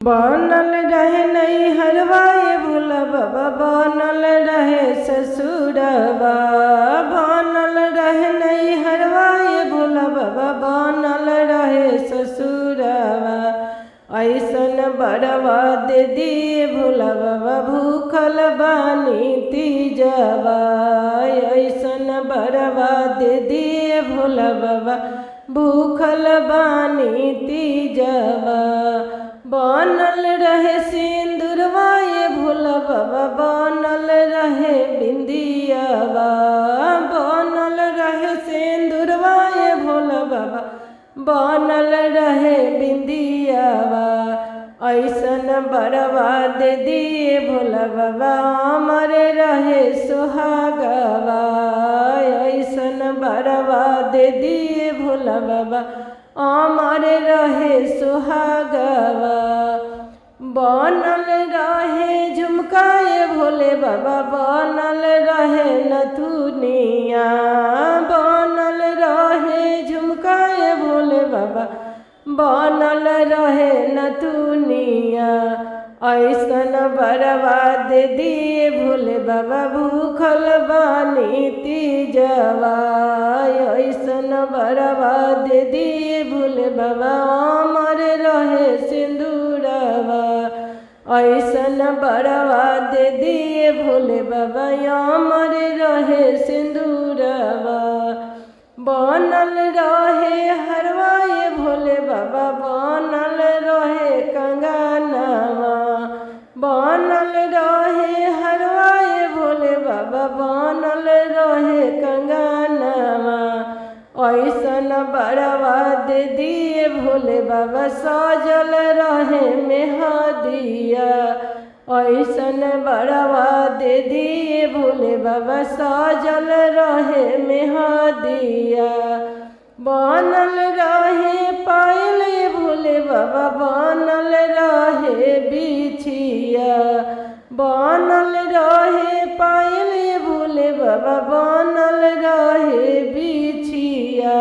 बनल रहे नहीं हरवाए भोला बाबा, बनल रहे ससुरवा। बनल रहे नहीं हरवाए भोला बाबा, बनल रहे ससुरवा। ऐसन बरवा दे दिए भोला बाबा, भूखल बानी तीजवा। ऐसन बरवा दे दिए भोला बाबा, भूखल बानी तीजवा। बनल रहे सिंदूरवा ये भोला बाबा, बनल रहे बिंदियावा। बनल रहे सिंदूरवा ये भोला बाबा, बनल रहे बिंदियावा। ऐसन बरवा दे दिए भोला बाबा, अमर रहे सुहागवा। ऐसन बरवा दे दिए भोला बाबा, अमर रहे सुहागवा। बनल रहे झुमकाए भोले बाबा, बनल रहे नथुनिया। बनल रहे झुमकाए भोले बाबा, बनल रहे नथुनिया। ऐसन बरवा दे दिए भोले बाबा, भूखल बानी तीजवा। ऐसन बरवा दे दिए भोले बाबा, अमर रहे सिंदूरवा। ऐसन बरवा दे दिए भोले बाबा, अमर रहे सिंदूरवा। बनल रहे हरवाए भोले बाबा, बनल रहे कंगनवा। बनल रहे हरवाए भोले बाबा, बनल रहे कंगनवा। ऐसन बरवा दे दिए भोले बाबा, सजल रहे मेहदिया। ऐसन बरवा दे दिए भोले बाबा, सजल रहे मेहदिया। बनल रहे पायल भोले बाबा, बनल रहे बिछिया। बनल रहे पायल भोले बाबा, बनल रहे बिछिया।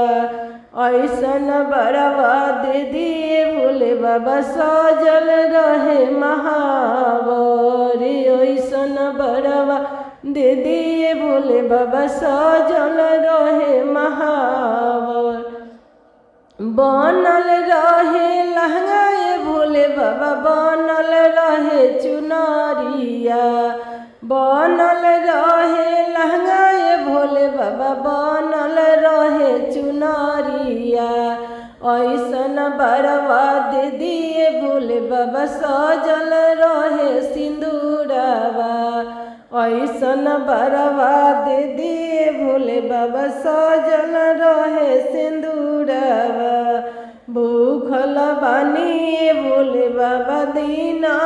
ऐसन बरवा दे दिए भोले बाबा, सजल रहे महावर। ऐसन बरवा दे दिए भोले बाबा, सजल रहे महावर। बनल रहे लहंगा भोले बाबा, बनल रहे चुनरिया। बनल रहे लहंगा भोले बाबा, बनल रहे चुनरिया। ऐसन बरवा दे दिए भोले बाबा, सजल रहे सिंदूरवा। ऐसन बरवा दे दिए भोले बाबा, सजल रहे सिंदूरवा। भूखल बानी भोले बाबा, दीना